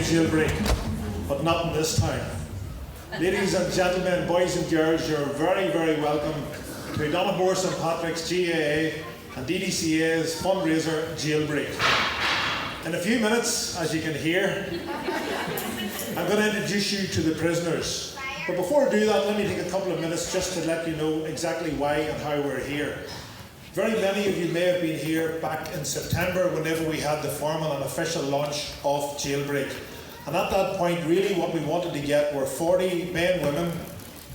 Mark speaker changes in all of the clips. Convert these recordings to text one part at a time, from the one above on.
Speaker 1: Jailbreak, but not in this town. Ladies and gentlemen, boys and girls, you're very, very welcome to Donahue St Patrick's GAA and DDCA's fundraiser Jailbreak. In a few minutes, as you can hear, I'm going to introduce you to the prisoners. But before I do that, let me take a couple of minutes just to let you know exactly why and how we're here. Very many of you may have been here back in September whenever we had the formal and official launch of Jailbreak. And at that point, really what we wanted to get were 40 men, women,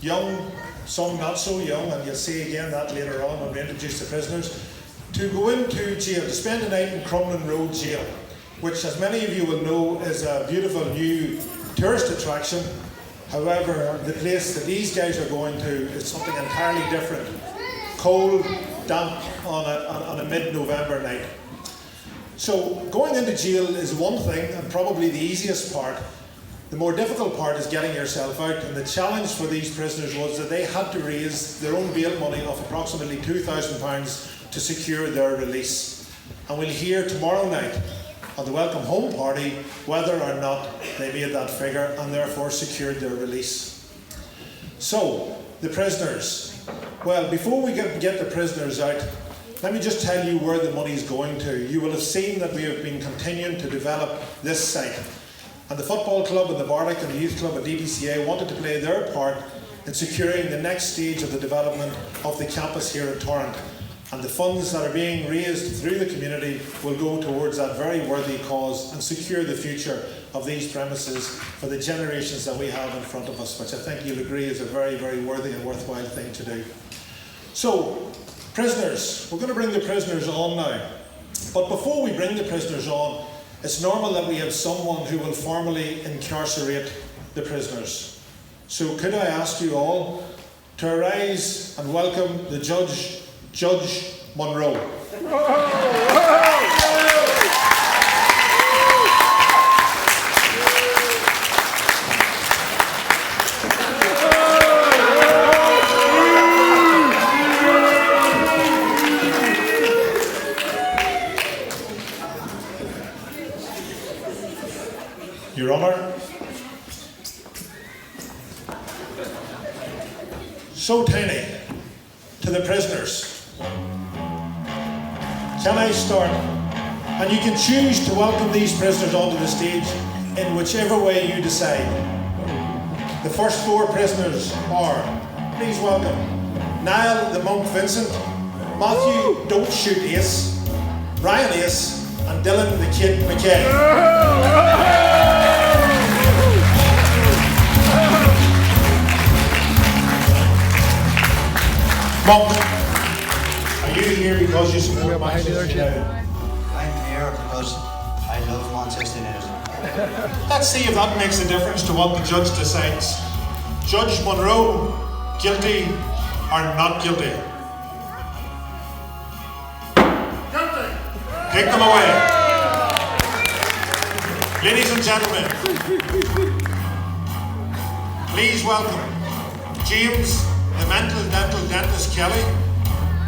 Speaker 1: young, some not so young, and you'll see again that later on when we introduce the prisoners, to go into jail, to spend the night in Crumlin Road Jail, which, as many of you will know, is a beautiful new tourist attraction. However, the place that these guys are going to is something entirely different. Cold, damp on a mid-November night. So going into jail is one thing, and probably the easiest part. The more difficult part is getting yourself out, and the challenge for these prisoners was that they had to raise their own bail money of approximately £2,000 to secure their release. And we'll hear tomorrow night on the welcome home party whether or not they made that figure and therefore secured their release. So, the prisoners. Well, before we get the prisoners out, let me just tell you where the money is going to. You will have seen that we have been continuing to develop this site. And the football club and the Bardic and the youth club at DDCA wanted to play their part in securing the next stage of the development of the campus here at Torrent. And the funds that are being raised through the community will go towards that very worthy cause and secure the future of these premises for the generations that we have in front of us, which I think you'll agree is a very, very worthy and worthwhile thing to do. So, prisoners. We're going to bring the prisoners on now. But before we bring the prisoners on, it's normal that we have someone who will formally incarcerate the prisoners. So could I ask you all to arise and welcome the Judge Munroe. Your Honour, so tiny to the prisoners. Can I start? And you can choose to welcome these prisoners onto the stage in whichever way you decide. The first four prisoners are, please welcome, Niall the Monk Vincent, Matthew Don't Shoot Ace, Ryan Ace, and Dylan the Kid McKay. Monk, are you here because you support Manchester United?
Speaker 2: I'm here because I love Manchester United.
Speaker 1: Let's see if that makes a difference to what the judge decides. Judge Munroe, guilty or not guilty? Guilty! Take them away. Ladies and gentlemen, please welcome James the Mental Dental Dentist Kelly,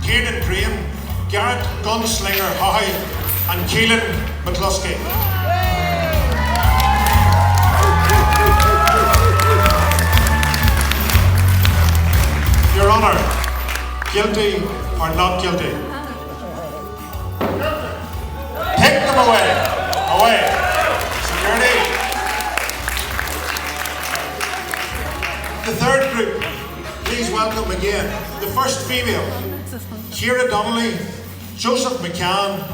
Speaker 1: Kieran Crane, Garrett Gunslinger Howe, and Keelan McCluskey. Your Honour, guilty or not guilty? Take them away. Away. Security. The third group. Please welcome again the first female, Ciara Donnelly, Joseph McCann,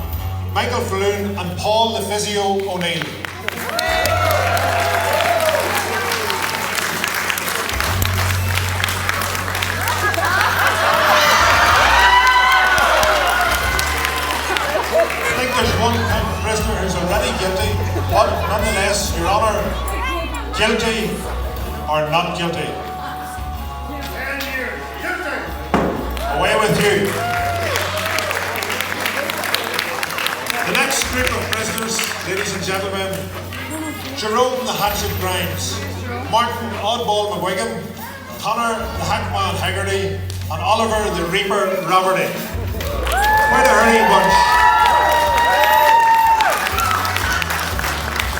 Speaker 1: Michael Falloon, and Paul the Physio O'Neill. I think there's one prisoner who's already guilty, but nonetheless, Your Honour, guilty or not guilty? Away with you. The next group of prisoners, ladies and gentlemen, Jerome the Hatchet Grimes, Martin Oddball McGuigan, Connor the Hackman Haggerty, and Oliver the Reaper Roberty. Quite a hurry bunch.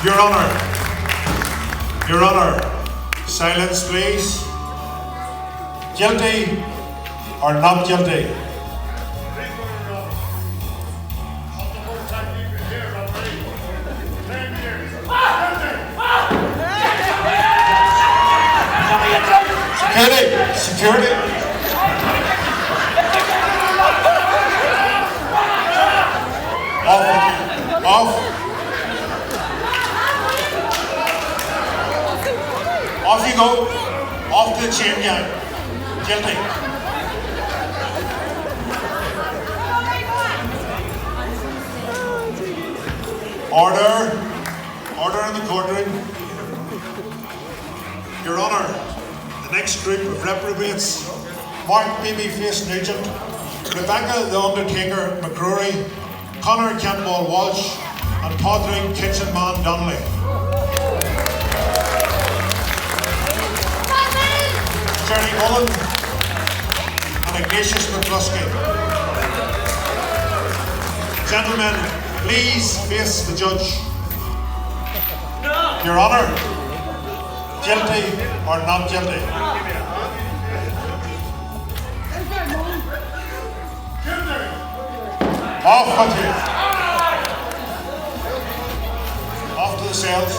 Speaker 1: Your Honour, Your Honour, silence please. Guilty or not guilty? Security! Off you go. Off to the chain gang. Guilty. Order in the courtroom. Your Honour, the next group of reprobates: Mark Babyface Nugent, Rebecca the Undertaker McCrory, Connor Campbell Walsh, and Padraig Kitchen Man Donnelly. Jerry Mullen and Ignatius McCluskey. Gentlemen, please face the judge. Your Honour, guilty or not guilty? Off with you. Off to the cells.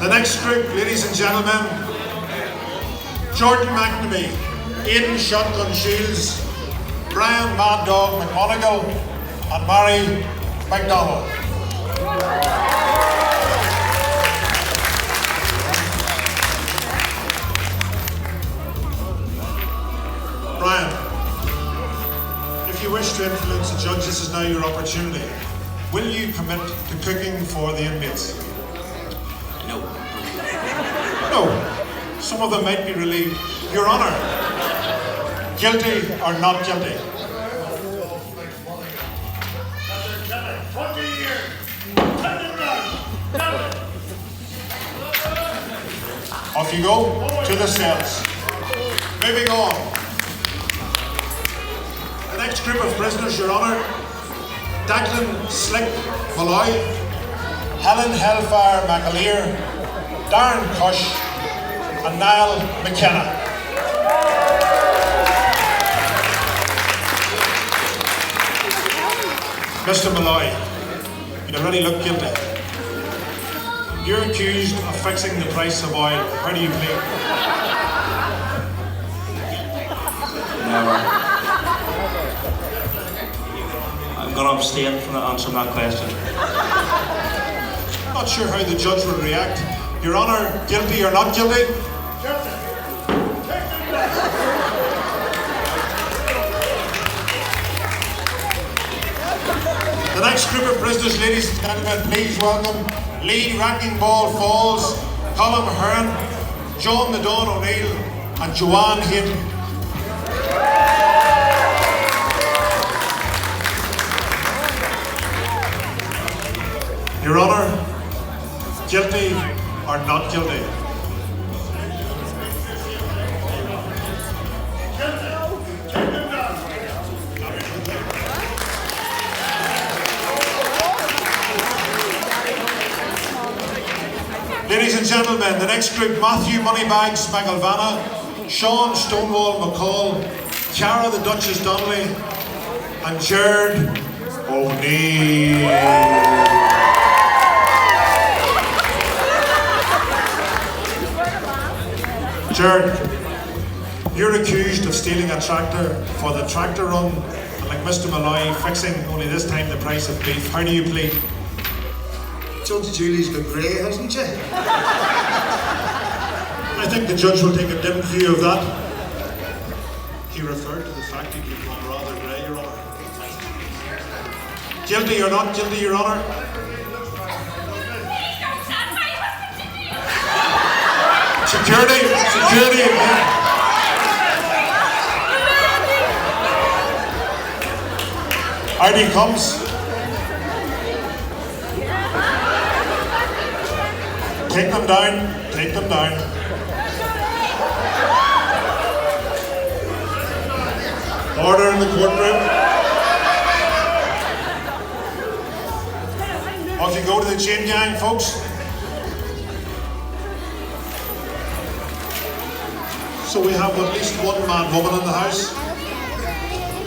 Speaker 1: The next group, ladies and gentlemen: Jordan McNamee, Aidan Shotgun Shields, Brian Mad Dog McMonigal, and Mary McDonald. Brian, if you wish to influence the judge, this is now your opportunity. Will you commit to cooking for the inmates?
Speaker 3: No.
Speaker 1: No. Some of them might be relieved. Your Honour, guilty or not guilty?
Speaker 4: 20 years.
Speaker 1: Off you go to the cells. Moving on. The next group of prisoners, Your Honour: Declan Slick Malloy, Helen Hellfire McAleer, Darren Cush, and Niall McKenna. Mr. Malloy, you already look guilty. You're accused of fixing the price of oil. How do you plead?
Speaker 3: Never. I'm going to abstain from answering that question.
Speaker 1: Not sure how the judge will react. Your Honour, guilty or not guilty? The next group of prisoners, ladies and gentlemen, please welcome Lee Racking Ball Falls, Colin Hearn, John the Don O'Neill, and Joanne Hayden. Your Honour, guilty or not guilty? Ladies and gentlemen, the next group: Matthew Moneybags McElvanna, Sean Stonewall McCall, Cara the Duchess Donnelly, and Jared O'Neill. Jared, you're accused of stealing a tractor for the tractor run, and like Mr. Malloy, fixing only this time the price of beef. How do you plead?
Speaker 2: Judge Julie's got grey, hasn't she?
Speaker 1: I think the judge will take a dim view of that. He referred to the fact that you've gone rather grey, Your Honour. Guilty or not guilty, Your Honour? Security again. Out he comes. Take them down, take them down. Order in the courtroom. Off Off you go to the chain gang, folks. So we have at least one man woman in the house.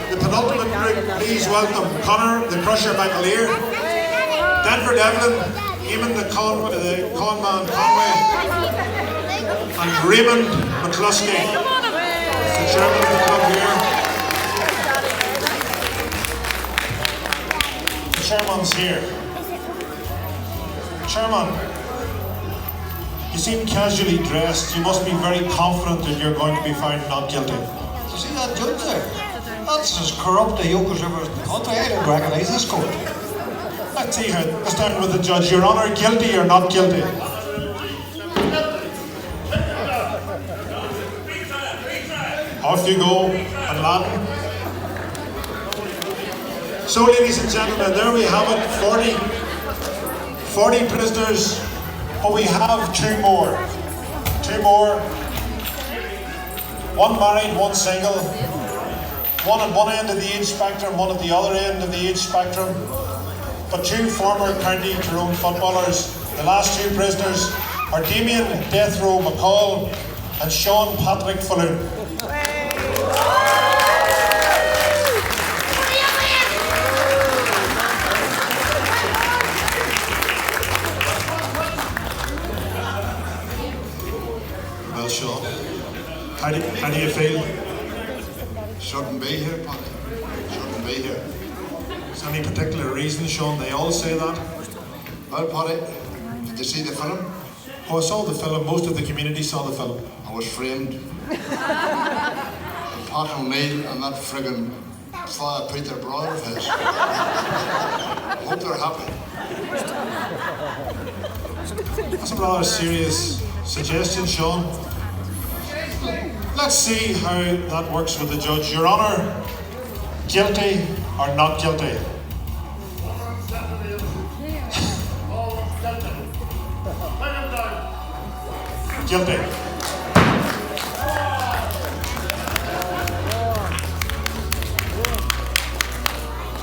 Speaker 1: The penultimate group, please welcome Connor the Crusher McAleer, Denver Devlin, Eamon the Con Man Conway, and Raymond McCluskey, the chairman of the club here. The chairman's here. Chairman, you seem casually dressed. You must be very confident that you're going to be found not guilty.
Speaker 2: You see that judge there? That's as corrupt a yoke as ever in the country. I don't recognise this court.
Speaker 1: Let's see how. Let's start with the judge. Your Honour, guilty or not guilty? Off you go, in Latin. So, ladies and gentlemen, there we have it. 40 prisoners, but we have two more. One married, one single. One at one end of the age spectrum, one at the other end of the age spectrum. But two former County Tyrone footballers. The last two prisoners are Damien Death Row McCall and Sean Patrick Fuller. Well, Sean, how do you feel?
Speaker 5: Shouldn't be here, Pat. Shouldn't be here.
Speaker 1: Is there any particular reason, Sean? They all say that.
Speaker 5: Well, Paddy, did you see the film?
Speaker 1: Oh, I saw the film. Most of the community saw the film.
Speaker 5: I was framed. Pat O'Neill and that friggin' Father Peter brother of his. Hope they're happy.
Speaker 1: That's a rather serious suggestion, Sean. Let's see how that works with the judge. Your Honour, guilty or not guilty? Guilty.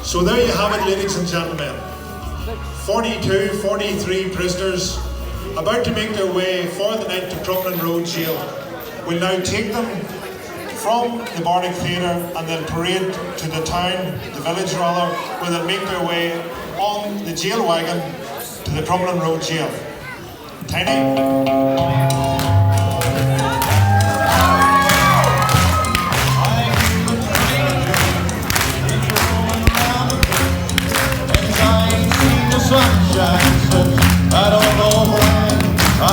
Speaker 1: So there you have it, ladies and gentlemen. 43 prisoners about to make their way for the night to Crumlin Road Jail. We'll now take them from the Bardic Theatre and then parade to the town, the village rather, where they'll make their way on the jail wagon to the Crumlin Road Jail. Tiny.
Speaker 6: Sunshine.